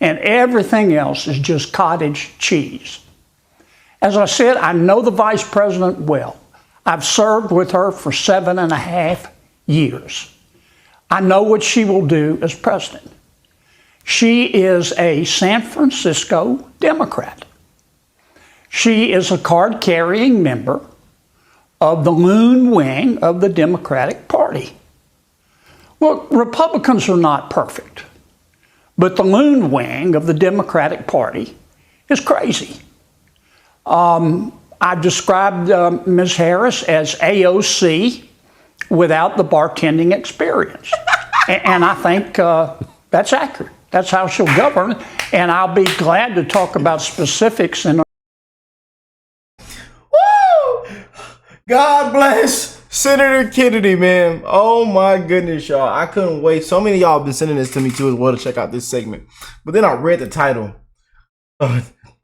and everything else is just cottage cheese. As I said, I know the vice president well. I've served with her for 7.5 years. I know what she will do as president. She is a San Francisco Democrat. She is a card-carrying member of the loon wing of the Democratic Party. Well, Republicans are not perfect, but the loon wing of the Democratic Party is crazy. I've described Ms. Harris as AOC without the bartending experience. And I think that's accurate. That's how she'll govern. And I'll be glad to talk about specifics. Woo! God bless Senator Kennedy, man. Oh my goodness, y'all. I couldn't wait. So many of y'all have been sending this to me too as well to check out this segment. But then I read the title.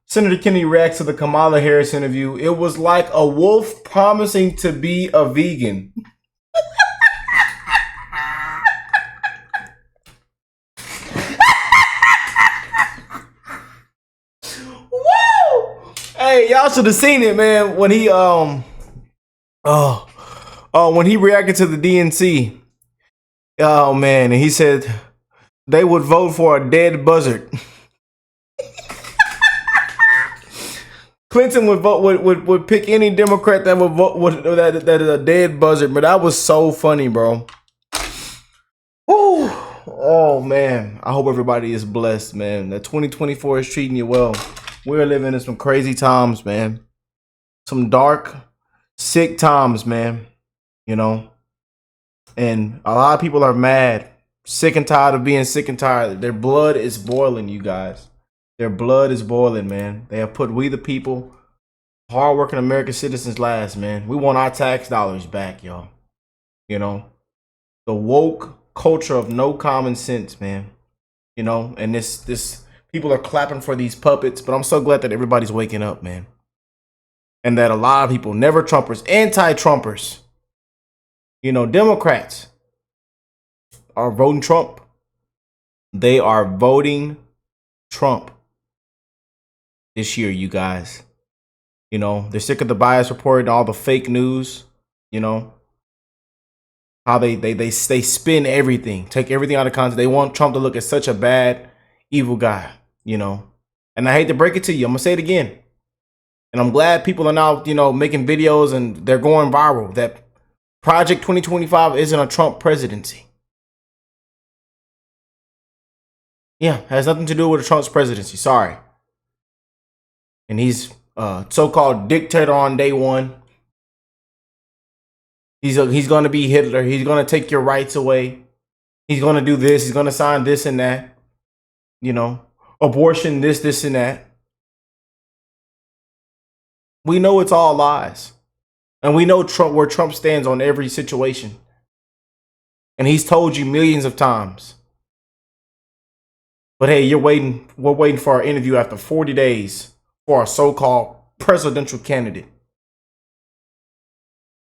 Senator Kennedy reacts to the Kamala Harris interview. It was like a wolf promising to be a vegan. Woo! Hey, y'all should have seen it, man. When he when he reacted to the DNC. Oh man, and he said they would vote for a dead buzzard. Clinton would pick any Democrat that would vote that is a dead buzzard, but that was so funny, bro. Woo. Oh man, I hope everybody is blessed, man. That 2024 is treating you well. We're living in some crazy times, man. Some dark, sick times, man. You know, and a lot of people are mad, sick and tired of being sick and tired. Their blood is boiling, you guys. Their blood is boiling, man. They have put we the people, hardworking American citizens last, man. We want our tax dollars back, y'all. You know, the woke culture of no common sense, man. You know, and this people are clapping for these puppets, but I'm so glad that everybody's waking up, man. And that a lot of people, never Trumpers, anti-Trumpers, you know, Democrats are voting Trump. They are voting Trump this year, you guys. You know, they're sick of the bias report and all the fake news, you know, how they spin everything, take everything out of context. They want Trump to look at such a bad, evil guy, you know. And I hate to break it to you, I'm gonna say it again. And I'm glad people are now, you know, making videos and they're going viral that Project 2025 isn't a Trump presidency. Yeah, has nothing to do with Trump's presidency. Sorry. And he's so-called dictator on day one. He's going to be Hitler. He's going to take your rights away. He's going to do this. He's going to sign this and that. You know, abortion, this, and that. We know it's all lies. And we know where Trump stands on every situation. And he's told you millions of times. But hey, we're waiting for our interview after 40 days for our so-called presidential candidate.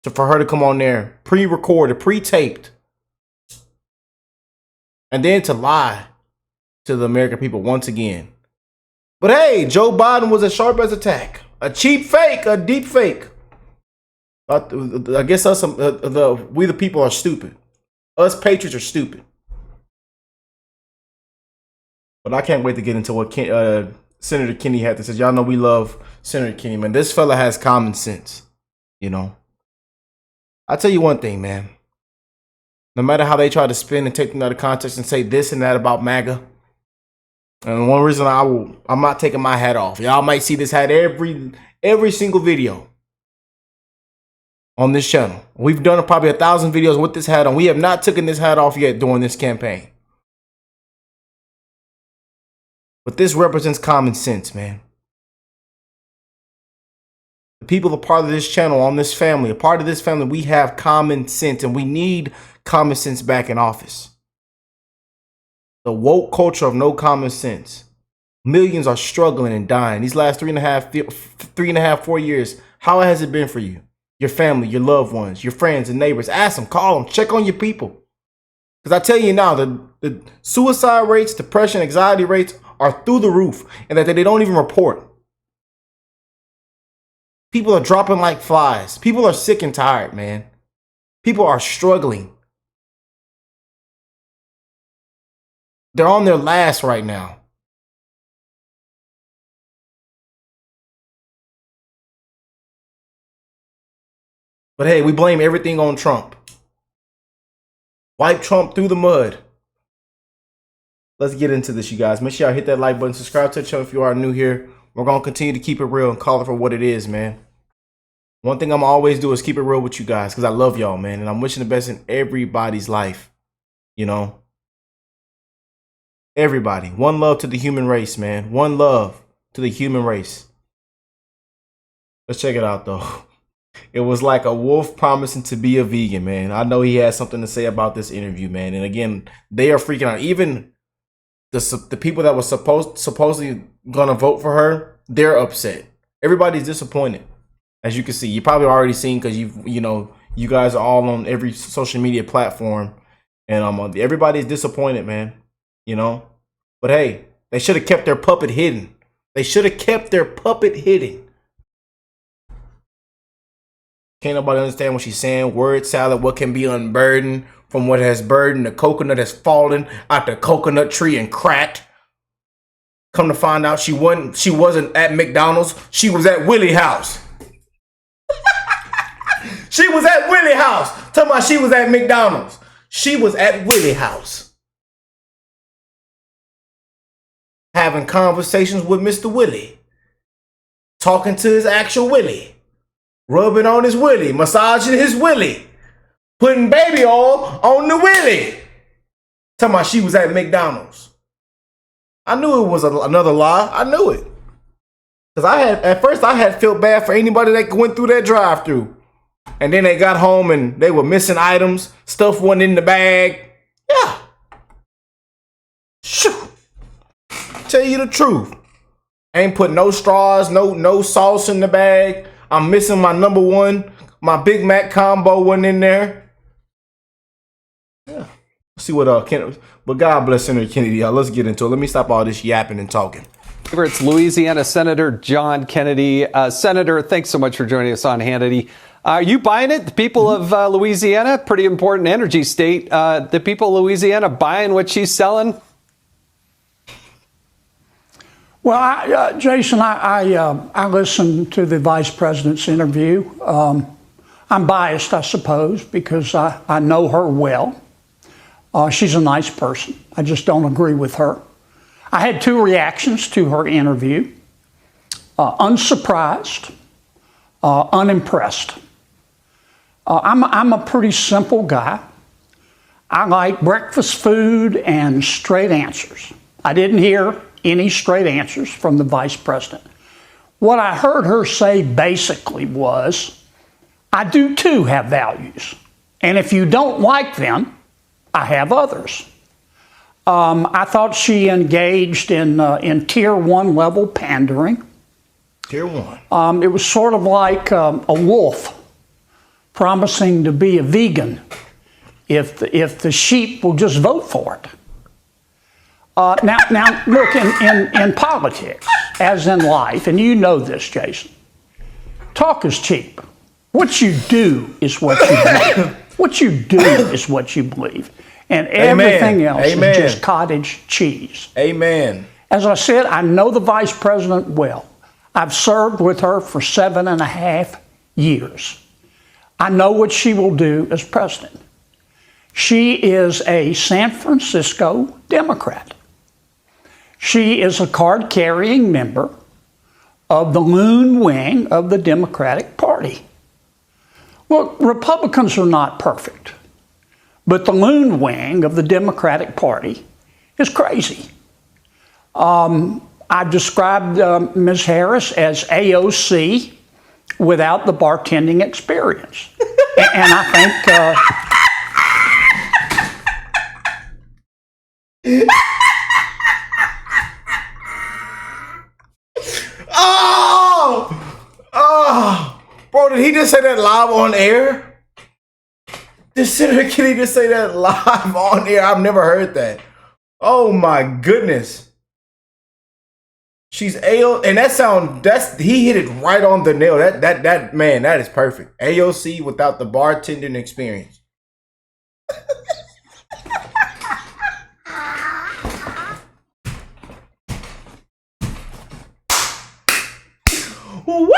So for her to come on there, pre-recorded, pre-taped, and then to lie to the American people once again. But hey, Joe Biden was as sharp as a tack. A cheap fake, a deep fake. I guess us, we the people are stupid. Us patriots are stupid. But I can't wait to get into what Senator Kennedy had to say. Y'all know we love Senator Kennedy, man. This fella has common sense, you know. I'll tell you one thing, man. No matter how they try to spin and take them out of context and say this and that about MAGA, and one reason I'm not taking my hat off. Y'all might see this hat every single video on this channel. We've done probably 1,000 videos with this hat on. We have not taken this hat off yet during this campaign. But this represents common sense, man. The people are part of this channel, on this family, a part of this family, we have common sense, and we need common sense back in office. The woke culture of no common sense. Millions are struggling and dying. These last 3.5, 4 years, how has it been for you? Your family, your loved ones, your friends and neighbors. Ask them, call them, check on your people. Because I tell you now, the suicide rates, depression, anxiety rates are through the roof and that they don't even report. People are dropping like flies. People are sick and tired, man. People are struggling. They're on their last right now. But hey, we blame everything on Trump. Wipe Trump through the mud. Let's get into this, you guys. Make sure y'all hit that like button. Subscribe to the channel if you are new here. We're going to continue to keep it real and call it for what it is, man. One thing I'm always do is keep it real with you guys because I love y'all, man. And I'm wishing the best in everybody's life. You know? Everybody. One love to the human race, man. One love to the human race. Let's check it out, though. It was like a wolf promising to be a vegan, man. I know he has something to say about this interview, man. And again, they are freaking out. Even the people that were supposedly gonna vote for her, they're upset. Everybody's disappointed, as you can see. You probably already seen because you guys are all on every social media platform, and everybody's disappointed, man. You know, but hey, they should have kept their puppet hidden. They should have kept their puppet hidden. Can't nobody understand what she's saying. Word salad, what can be unburdened from what has burdened. The coconut has fallen out the coconut tree and cracked. Come to find out she wasn't at McDonald's. She was at Willie House. She was at Willie House. Talking about she was at McDonald's. She was at Willie House. Having conversations with Mr. Willie. Talking to his actual Willie. Rubbing on his willy, massaging his willy, putting baby oil on the willy. Talking about she was at McDonald's. I knew it was another lie. I knew it. Because at first I had felt bad for anybody that went through that drive-thru. And then they got home and they were missing items. Stuff wasn't in the bag. Yeah. Shoo. Tell you the truth. Ain't put no straws, no sauce in the bag. I'm missing my number one. My Big Mac combo wasn't in there. Yeah. Let's see what but God bless Senator Kennedy. Y'all. Let's get into it. Let me stop all this yapping and talking. It's Louisiana Senator John Kennedy. Senator, thanks so much for joining us on Hannity. Are you buying it? The people of Louisiana, pretty important energy state. The people of Louisiana buying what she's selling? Well, Jason, I listened to the vice president's interview. I'm biased, I suppose, because I know her well. She's a nice person. I just don't agree with her. I had two reactions to her interview. Unsurprised, unimpressed. I'm a pretty simple guy. I like breakfast food and straight answers. I didn't hear any straight answers from the vice president. What I heard her say basically was, I do too have values. And if you don't like them, I have others. I thought she engaged in tier one level pandering. Tier one. It was sort of like a wolf promising to be a vegan if the sheep will just vote for it. Now, look, in politics, as in life, and you know this, Jason, talk is cheap. What you do is what you believe. What you do is what you believe. And everything else is just cottage cheese. Amen. As I said, I know the vice president well. I've served with her for 7.5 years. I know what she will do as president. She is a San Francisco Democrat. She is a card-carrying member of the loon wing of the Democratic Party. Look, Republicans are not perfect, but the loon wing of the Democratic Party is crazy. I've described Ms. Harris as AOC without the bartending experience. And I think... Bro, did he just say that live on air? Did Senator Kennedy just say that live on air? I've never heard that. Oh my goodness. She's AOC, and he hit it right on the nail. That man, that is perfect. AOC without the bartending experience. Woo!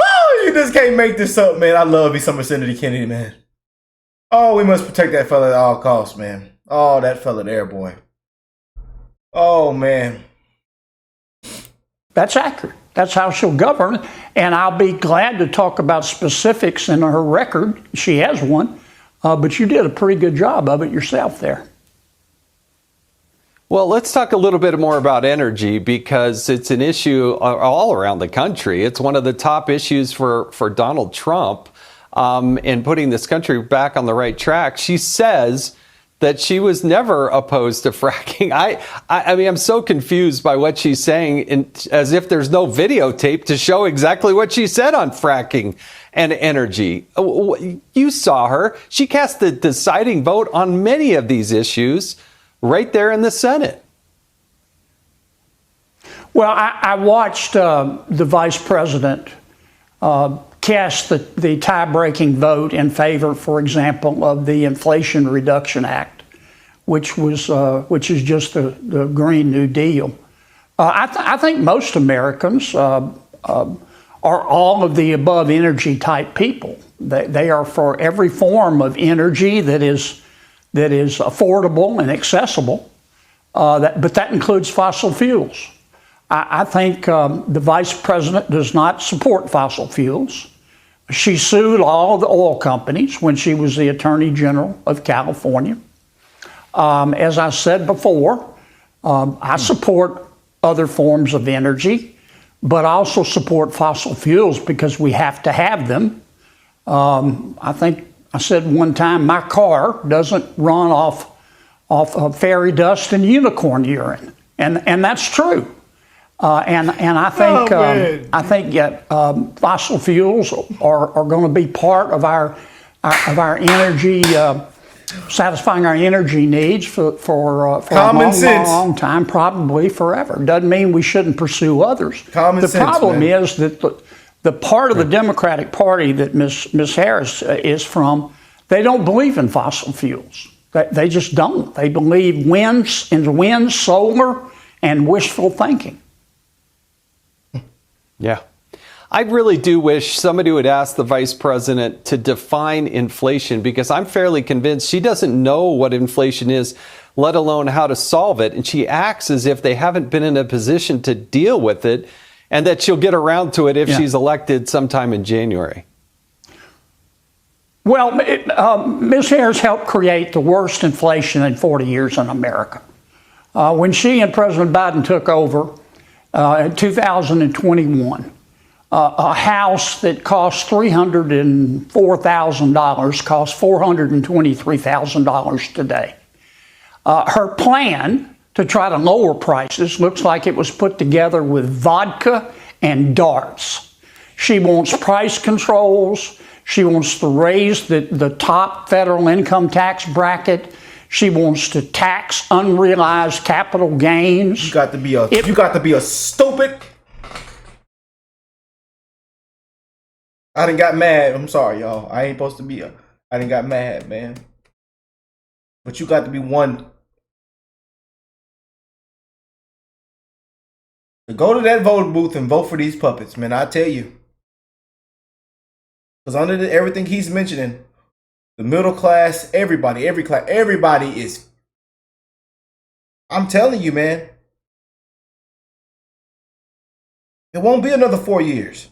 Oh, you just can't make this up, man. I love me some Senator Kennedy, man. Oh, we must protect that fella at all costs, man. Oh, that fella there, boy. Oh, man. That's accurate. That's how she'll govern. And I'll be glad to talk about specifics in her record. She has one. But you did a pretty good job of it yourself there. Well, let's talk a little bit more about energy because it's an issue all around the country. It's one of the top issues for Donald Trump in putting this country back on the right track. She says that she was never opposed to fracking. I mean, I'm so confused by what she's saying, as if there's no videotape to show exactly what she said on fracking and energy. You saw her. She cast the deciding vote on many of these issues right there in the Senate. Well, I watched the vice president cast the tie-breaking vote in favor, for example, of the Inflation Reduction Act, which is just the Green New Deal. I think most Americans are all of the above energy type people. They are for every form of energy that is affordable and accessible, but that includes fossil fuels. I think the vice president does not support fossil fuels. She sued all the oil companies when she was the Attorney General of California. As I said before, I support other forms of energy, but I also support fossil fuels because we have to have them. I think I said one time, my car doesn't run off of fairy dust and unicorn urine, and that's true. And I think fossil fuels are going to be part of our energy, satisfying our energy needs for a long time, probably forever. Doesn't mean we shouldn't pursue others. The problem is that the part of the Democratic Party that Ms. Harris is from, they don't believe in fossil fuels. They just don't. They believe wind, solar, and wishful thinking. Yeah. I really do wish somebody would ask the vice president to define inflation, because I'm fairly convinced she doesn't know what inflation is, let alone how to solve it. And she acts as if they haven't been in a position to deal with it, and that she'll get around to it if she's elected sometime in January. Well, Ms. Harris helped create the worst inflation in 40 years in America. When she and President Biden took over in 2021, a house that cost $304,000 costs $423,000 today. Her plan to try to lower prices looks like it was put together with vodka and darts. She wants price controls. She wants to raise the top federal income tax bracket. She wants to tax unrealized capital gains. You got to be a stupid. I done got mad. I'm sorry, y'all. I ain't supposed to be I done got mad, man. But you got to be one. To go to that voting booth and vote for these puppets, man, I tell you. Because under everything he's mentioning, the middle class, everybody is. I'm telling you, man. It won't be another 4 years.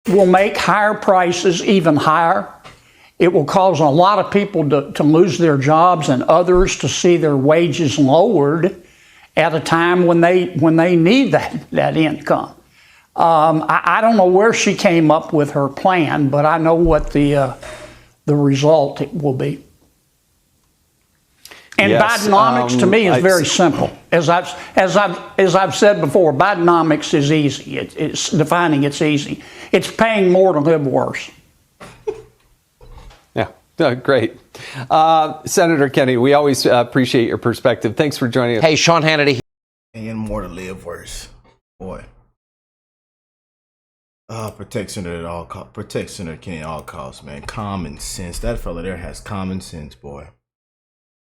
Will make higher prices even higher. It will cause a lot of people to lose their jobs and others to see their wages lowered at a time when they need that income. I don't know where she came up with her plan, but I know what the result will be. And Bidenomics to me is very simple. As I've said before, Bidenomics is easy. It's defining it's easy. It's paying more to live worse. Yeah. Great. Senator Kennedy, we always appreciate your perspective. Thanks for joining us. Hey, Sean Hannity. And more to live worse. Boy. Protect Senator at all costs. Protect Senator Kennedy at all costs, man. Common sense. That fella there has common sense, boy.